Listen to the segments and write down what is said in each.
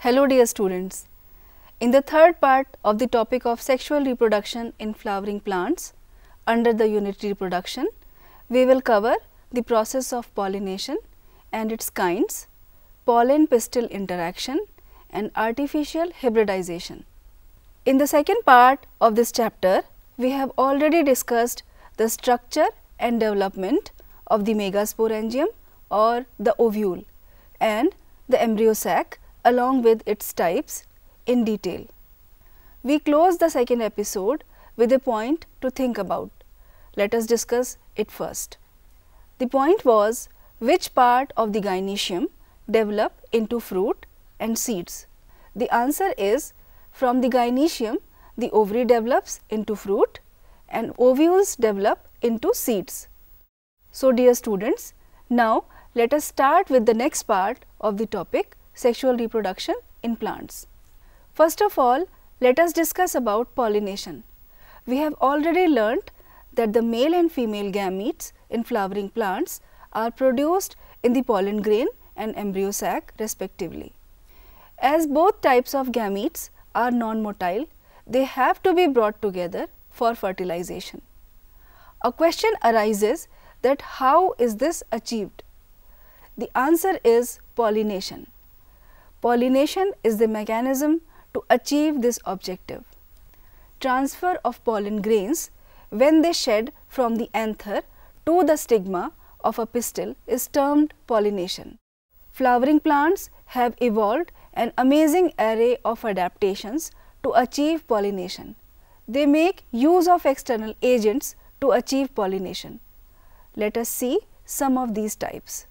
Hello dear students. In the third part of the topic of sexual reproduction in flowering plants under the unit reproduction, we will cover the process of pollination and its kinds, pollen-pistil interaction and artificial hybridization. In the second part of this chapter, we have already discussed the structure and development of the megasporangium or the ovule and the embryo sac along with its types in detail. We close the second episode with a point to think about. Let us discuss it first. The point was which part of the gynoecium develop into fruit and seeds. The answer is from the gynoecium the ovary develops into fruit and ovules develop into seeds. So dear students, now let us start with the next part of the topic sexual reproduction in plants. First of all, let us discuss about pollination. We have already learnt that the male and female gametes in flowering plants are produced in the pollen grain and embryo sac respectively. As both types of gametes are non-motile, they have to be brought together for fertilization. A question arises that how is this achieved? The answer is pollination. Pollination is the mechanism to achieve this objective. Transfer of pollen grains when they shed from the anther to the stigma of a pistil is termed pollination. Flowering plants have evolved an amazing array of adaptations to achieve pollination. They make use of external agents to achieve pollination. Let us see some of these types.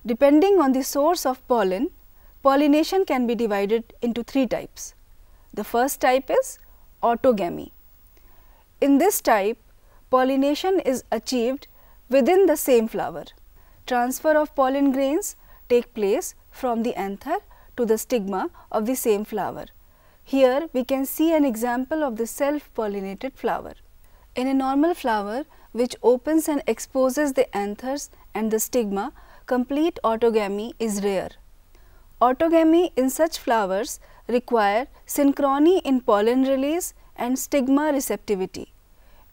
Depending on the source of pollen, pollination can be divided into three types. The first type is autogamy. In this type, pollination is achieved within the same flower. Transfer of pollen grains take place from the anther to the stigma of the same flower. Here we can see an example of the self-pollinated flower. In a normal flower which opens and exposes the anthers and the stigma, complete autogamy is rare. Autogamy in such flowers require synchrony in pollen release and stigma receptivity,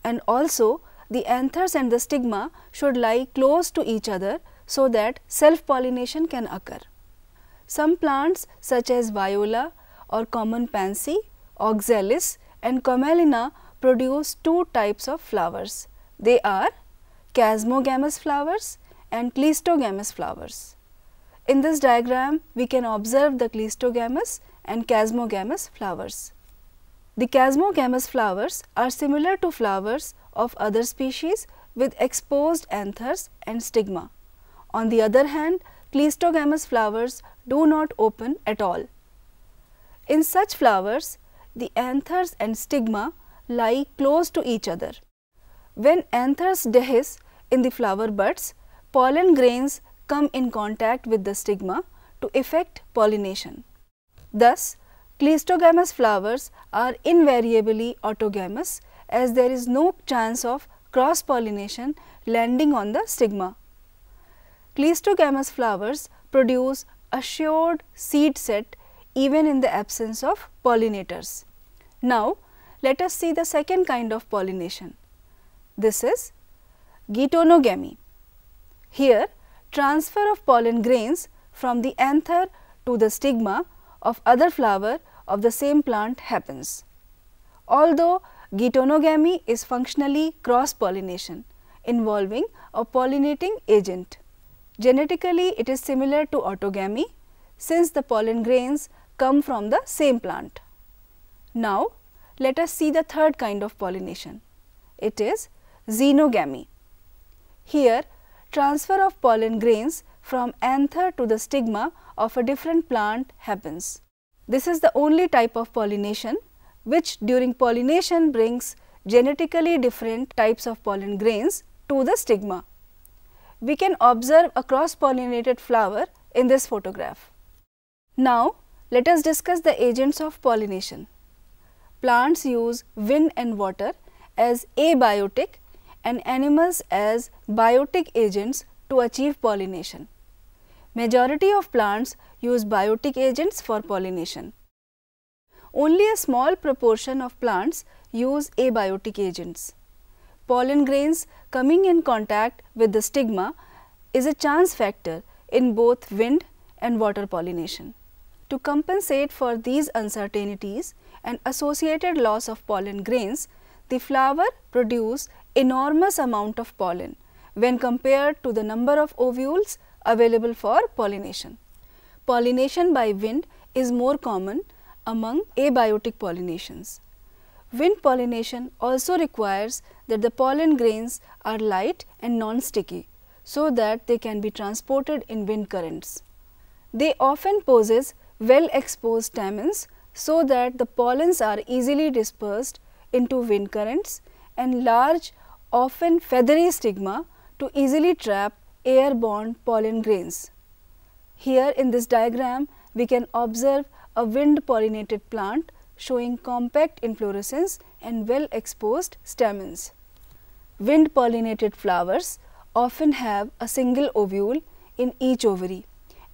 and also the anthers and the stigma should lie close to each other so that self-pollination can occur. Some plants such as viola or common pansy, oxalis and commelina produce two types of flowers. They are chasmogamous flowers and cleistogamous flowers. In this diagram, we can observe the cleistogamous and chasmogamous flowers. The chasmogamous flowers are similar to flowers of other species with exposed anthers and stigma. On the other hand, cleistogamous flowers do not open at all. In such flowers, the anthers and stigma lie close to each other. When anthers dehisce in the flower buds, pollen grains come in contact with the stigma to effect pollination. Thus, cleistogamous flowers are invariably autogamous as there is no chance of cross-pollination landing on the stigma. Cleistogamous flowers produce assured seed set even in the absence of pollinators. Now, let us see the second kind of pollination. This is geitonogamy. Here, transfer of pollen grains from the anther to the stigma of other flower of the same plant happens. Although geitonogamy is functionally cross-pollination involving a pollinating agent, genetically it is similar to autogamy since the pollen grains come from the same plant. Now, let us see the third kind of pollination. It is xenogamy. Here, transfer of pollen grains from anther to the stigma of a different plant happens. This is the only type of pollination which during pollination brings genetically different types of pollen grains to the stigma. We can observe a cross-pollinated flower in this photograph. Now, let us discuss the agents of pollination. Plants use wind and water as abiotic and animals as biotic agents to achieve pollination. Majority of plants use biotic agents for pollination. Only a small proportion of plants use abiotic agents. Pollen grains coming in contact with the stigma is a chance factor in both wind and water pollination. To compensate for these uncertainties and associated loss of pollen grains, the flower produces enormous amount of pollen when compared to the number of ovules available for pollination. Pollination by wind is more common among abiotic pollinations. Wind pollination also requires that the pollen grains are light and non-sticky so that they can be transported in wind currents. They often possess well-exposed stamens so that the pollens are easily dispersed into wind currents, and large, often feathery stigma to easily trap airborne pollen grains. Here in this diagram, we can observe a wind pollinated plant showing compact inflorescence and well exposed stamens. Wind pollinated flowers often have a single ovule in each ovary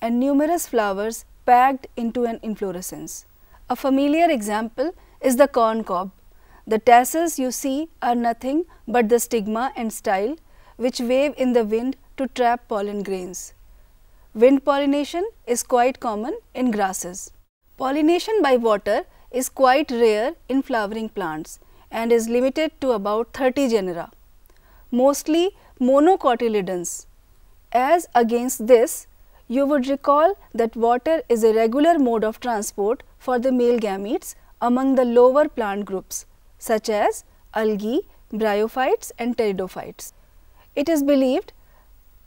and numerous flowers packed into an inflorescence. A familiar example is the corn cob. The tassels you see are nothing but the stigma and style which wave in the wind to trap pollen grains. Wind pollination is quite common in grasses. Pollination by water is quite rare in flowering plants and is limited to about 30 genera, mostly monocotyledons. As against this, you would recall that water is a regular mode of transport for the male gametes among the lower plant groups such as algae, bryophytes and pteridophytes. It is believed,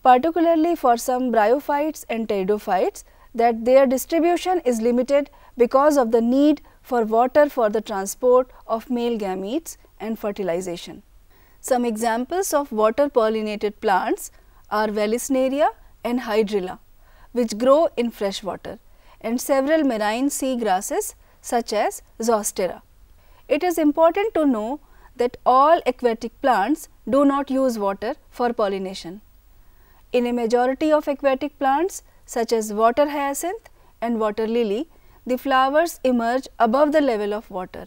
particularly for some bryophytes and pteridophytes, that their distribution is limited because of the need for water for the transport of male gametes and fertilization. Some examples of water pollinated plants are Vallisneria and Hydrilla, which grow in fresh water, and several marine sea grasses such as Zostera. It is important to know that all aquatic plants do not use water for pollination. In a majority of aquatic plants such as water hyacinth and water lily, the flowers emerge above the level of water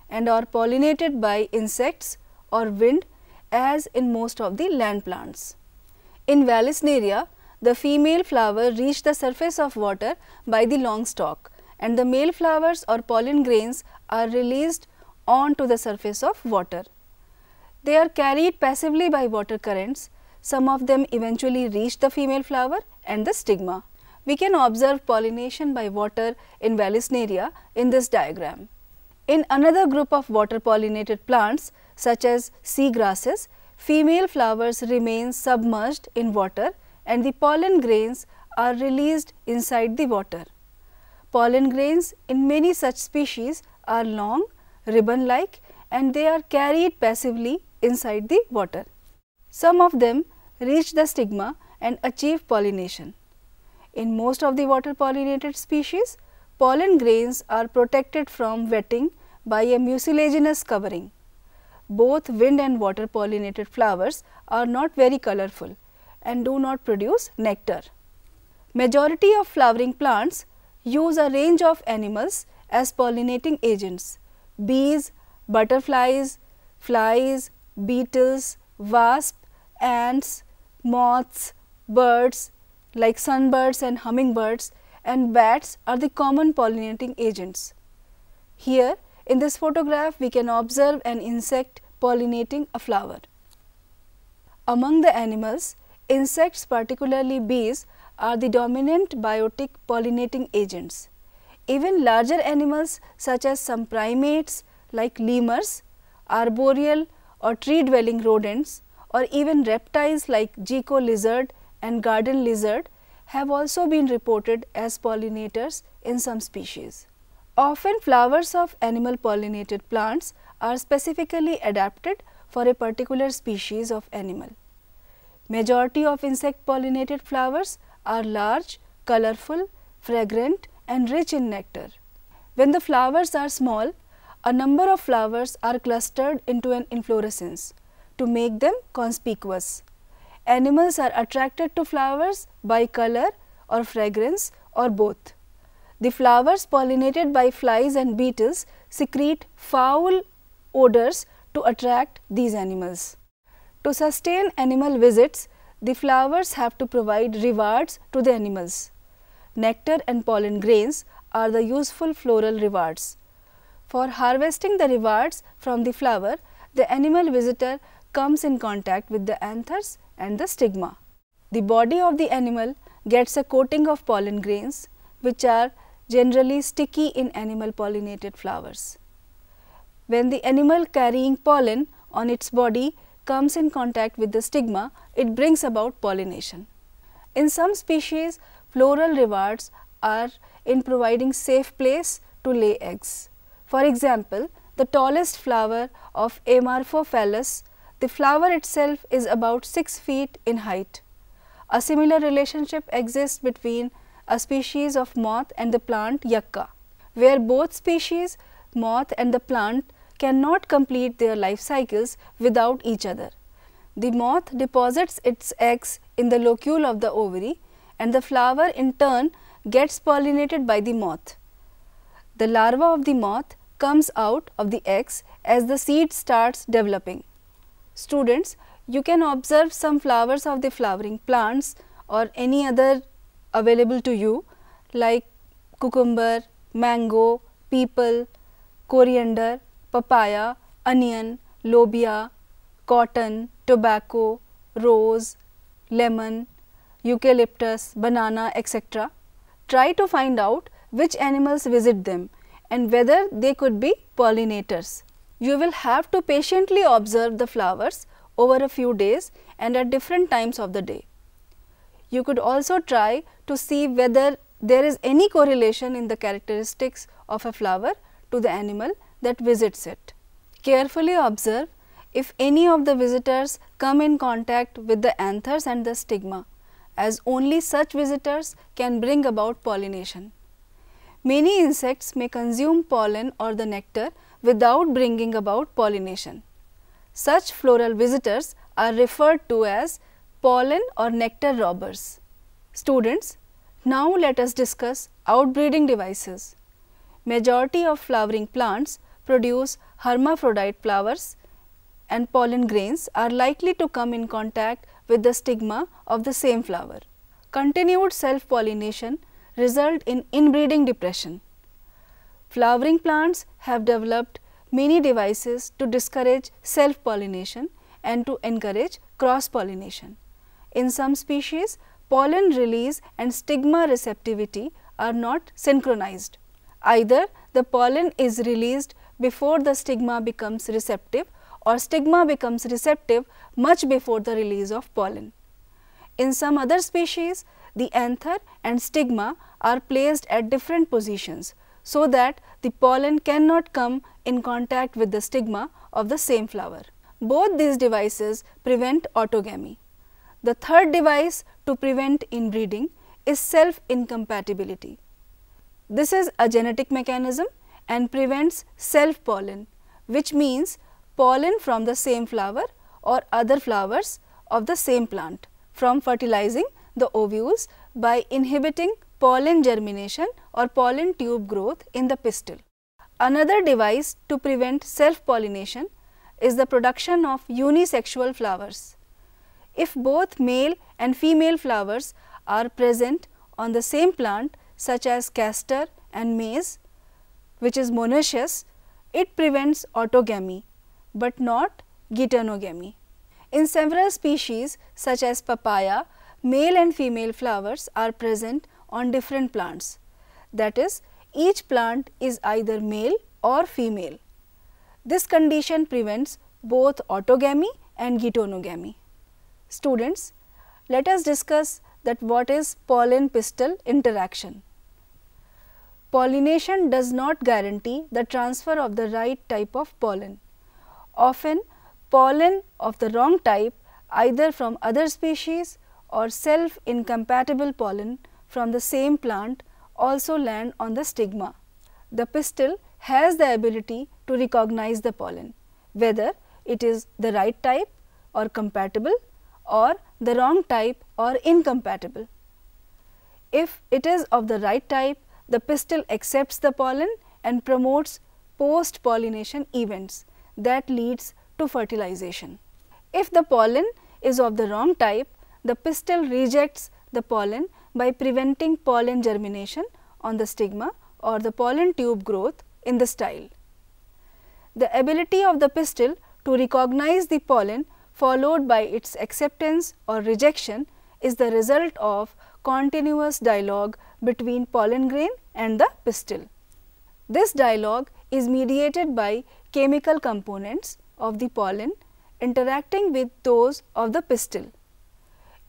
and are pollinated by insects or wind, as in most of the land plants. In Vallisneria, the female flower reaches the surface of water by the long stalk, and the male flowers or pollen grains are released onto the surface of water. They are carried passively by water currents. Some of them eventually reach the female flower and the stigma. We can observe pollination by water in Vallisneria in this diagram. In another group of water pollinated plants such as sea grasses, female flowers remain submerged in water and the pollen grains are released inside the water. Pollen grains in many such species are long, ribbon-like, and they are carried passively inside the water. Some of them reach the stigma and achieve pollination. In most of the water pollinated species, pollen grains are protected from wetting by a mucilaginous covering. Both wind and water pollinated flowers are not very colorful and do not produce nectar. Majority of flowering plants use a range of animals as pollinating agents: bees, butterflies, flies, beetles, wasps, ants, moths, birds like sunbirds and hummingbirds, and bats are the common pollinating agents. Here in this photograph we can observe an insect pollinating a flower. Among the animals, insects, particularly bees, are the dominant biotic pollinating agents. Even larger animals such as some primates like lemurs, arboreal or tree dwelling rodents, or even reptiles like gecko lizard and garden lizard have also been reported as pollinators in some species. Often flowers of animal pollinated plants are specifically adapted for a particular species of animal. Majority of insect pollinated flowers are large, colorful, fragrant and rich in nectar. When the flowers are small, a number of flowers are clustered into an inflorescence to make them conspicuous. Animals are attracted to flowers by color or fragrance or both. The flowers pollinated by flies and beetles secrete foul odors to attract these animals. To sustain animal visits, the flowers have to provide rewards to the animals. Nectar and pollen grains are the useful floral rewards. For harvesting the rewards from the flower, the animal visitor comes in contact with the anthers and the stigma. The body of the animal gets a coating of pollen grains, which are generally sticky in animal pollinated flowers. When the animal carrying pollen on its body comes in contact with the stigma, it brings about pollination. In some species, floral rewards are in providing safe place to lay eggs. For example, the tallest flower of Amorphophallus, the flower itself is about 6 feet in height. A similar relationship exists between a species of moth and the plant Yucca, where both species, moth and the plant, cannot complete their life cycles without each other. The moth deposits its eggs in the locule of the ovary, and the flower in turn gets pollinated by the moth. The larva of the moth comes out of the eggs as the seed starts developing. Students, you can observe some flowers of the flowering plants or any other available to you like cucumber, mango, peepal, coriander, papaya, onion, lobia, cotton, tobacco, rose, lemon, eucalyptus, banana, etc. Try to find out which animals visit them and whether they could be pollinators. You will have to patiently observe the flowers over a few days and at different times of the day. You could also try to see whether there is any correlation in the characteristics of a flower to the animal that visits it. Carefully observe if any of the visitors come in contact with the anthers and the stigma, as only such visitors can bring about pollination. Many insects may consume pollen or the nectar without bringing about pollination. Such floral visitors are referred to as pollen or nectar robbers. Students, now let us discuss outbreeding devices. Majority of flowering plants produce hermaphrodite flowers, and pollen grains are likely to come in contact with the stigma of the same flower. Continued self-pollination result in inbreeding depression. Flowering plants have developed many devices to discourage self-pollination and to encourage cross-pollination. In some species, pollen release and stigma receptivity are not synchronized. Either the pollen is released before the stigma becomes receptive or stigma becomes receptive much before the release of pollen. In some other species, the anther and stigma are placed at different positions so that the pollen cannot come in contact with the stigma of the same flower. Both these devices prevent autogamy. The third device to prevent inbreeding is self-incompatibility. This is a genetic mechanism and prevents self-pollen, which means pollen from the same flower or other flowers of the same plant from fertilizing the ovules by inhibiting pollen germination or pollen tube growth in the pistil. Another device to prevent self-pollination is the production of unisexual flowers. If both male and female flowers are present on the same plant, such as castor and maize, which is monoecious, it prevents autogamy, but not geitonogamy. In several species such as papaya, male and female flowers are present on different plants. That is, each plant is either male or female. This condition prevents both autogamy and geitonogamy. Students, let us discuss that what is pollen-pistil interaction. Pollination does not guarantee the transfer of the right type of pollen. Often, pollen of the wrong type, either from other species or self-incompatible pollen from the same plant, also land on the stigma. The pistil has the ability to recognize the pollen, whether it is the right type or compatible or the wrong type or incompatible. If it is of the right type, the pistil accepts the pollen and promotes post-pollination events that leads to fertilization. If the pollen is of the wrong type, the pistil rejects the pollen by preventing pollen germination on the stigma or the pollen tube growth in the style. The ability of the pistil to recognize the pollen followed by its acceptance or rejection is the result of continuous dialogue between pollen grain and the pistil. This dialogue is mediated by chemical components of the pollen interacting with those of the pistil.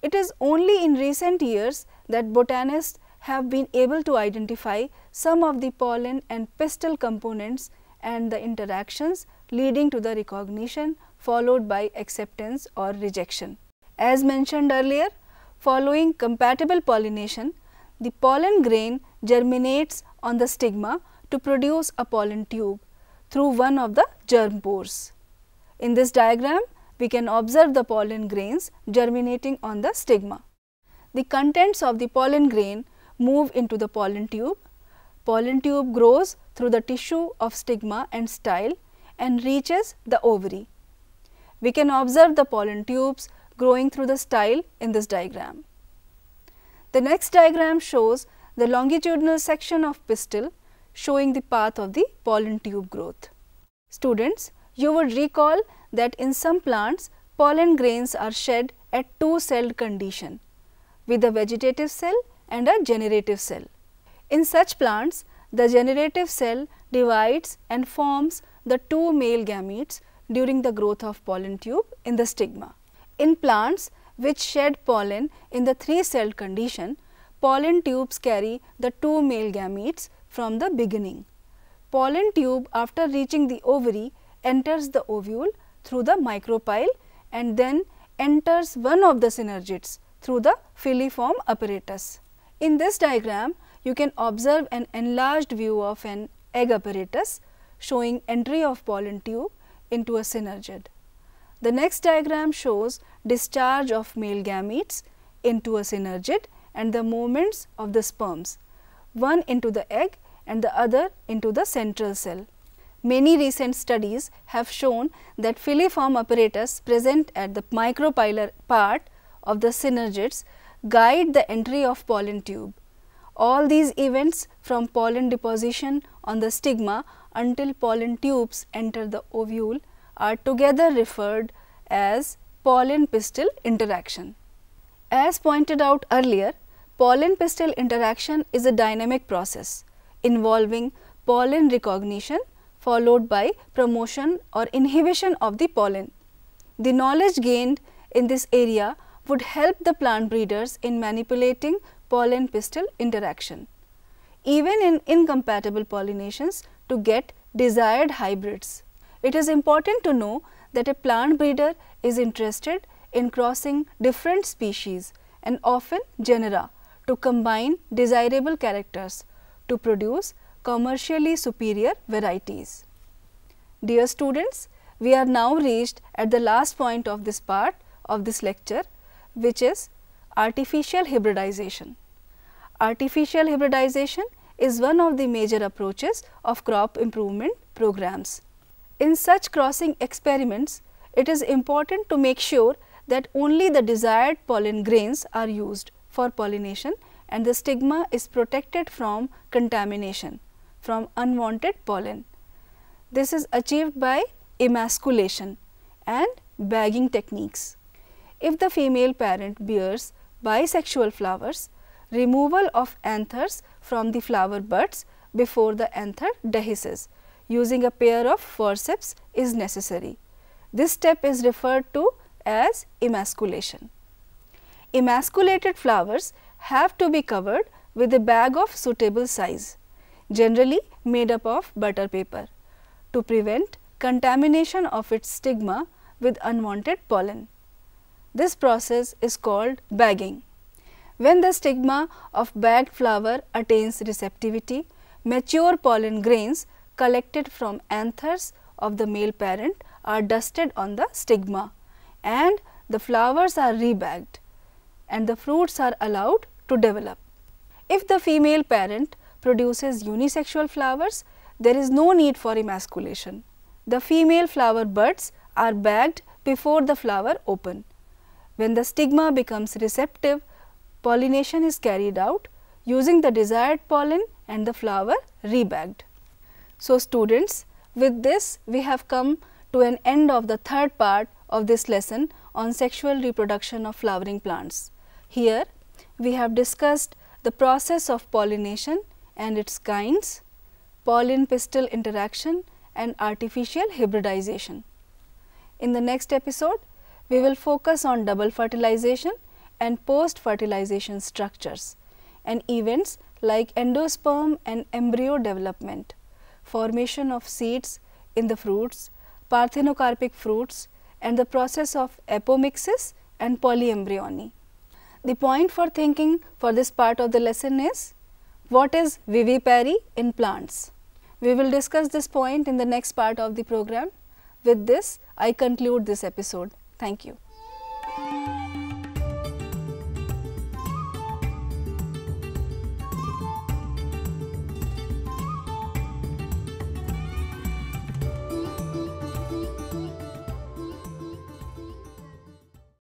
It is only in recent years that botanists have been able to identify some of the pollen and pistil components and the interactions leading to the recognition followed by acceptance or rejection. As mentioned earlier, following compatible pollination, the pollen grain germinates on the stigma to produce a pollen tube through one of the germ pores. In this diagram, we can observe the pollen grains germinating on the stigma. The contents of the pollen grain move into the pollen tube. Pollen tube grows through the tissue of stigma and style and reaches the ovary. We can observe the pollen tubes growing through the style in this diagram. The next diagram shows the longitudinal section of pistil showing the path of the pollen tube growth. Students, you would recall that in some plants, pollen grains are shed at two-celled condition with a vegetative cell and a generative cell. In such plants, the generative cell divides and forms the two male gametes during the growth of pollen tube in the stigma. In plants which shed pollen in the three-celled condition, pollen tubes carry the two male gametes from the beginning. Pollen tube, after reaching the ovary, enters the ovule through the micropyle and then enters one of the synergids through the filiform apparatus. In this diagram, you can observe an enlarged view of an egg apparatus showing entry of pollen tube into a synergid. The next diagram shows discharge of male gametes into a synergid and the movements of the sperms, one into the egg and the other into the central cell. Many recent studies have shown that filiform apparatus present at the micropylar part of the synergids guide the entry of pollen tube. All these events from pollen deposition on the stigma until pollen tubes enter the ovule are together referred as pollen pistil interaction. As pointed out earlier, pollen pistil interaction is a dynamic process involving pollen recognition followed by promotion or inhibition of the pollen. The knowledge gained in this area would help the plant breeders in manipulating pollen pistil interaction, even in incompatible pollinations, to get desired hybrids. It is important to know that a plant breeder is interested in crossing different species and often genera to combine desirable characters to produce commercially superior varieties. Dear students, we are now reached at the last point of this part of this lecture, which is artificial hybridization. Artificial hybridization is one of the major approaches of crop improvement programs. In such crossing experiments, it is important to make sure that only the desired pollen grains are used for pollination and the stigma is protected from contamination from unwanted pollen. This is achieved by emasculation and bagging techniques. If the female parent bears bisexual flowers, removal of anthers from the flower buds before the anther dehisces using a pair of forceps is necessary. This step is referred to as emasculation. Emasculated flowers have to be covered with a bag of suitable size, generally made up of butter paper, to prevent contamination of its stigma with unwanted pollen. This process is called bagging. When the stigma of bagged flower attains receptivity, mature pollen grains collected from anthers of the male parent are dusted on the stigma and the flowers are rebagged and the fruits are allowed to develop. If the female parent produces unisexual flowers, there is no need for emasculation. The female flower buds are bagged before the flower open. When the stigma becomes receptive, pollination is carried out using the desired pollen and the flower rebagged. So, students, with this we have come to an end of the third part of this lesson on sexual reproduction of flowering plants. Here we have discussed the process of pollination and its kinds, pollen-pistil interaction and artificial hybridization. In the next episode, we will focus on double fertilization and post-fertilization structures and events like endosperm and embryo development, formation of seeds in the fruits, parthenocarpic fruits and the process of apomixis and polyembryony. The point for thinking for this part of the lesson is, what is vivipary in plants? We will discuss this point in the next part of the program. With this, I conclude this episode. Thank you.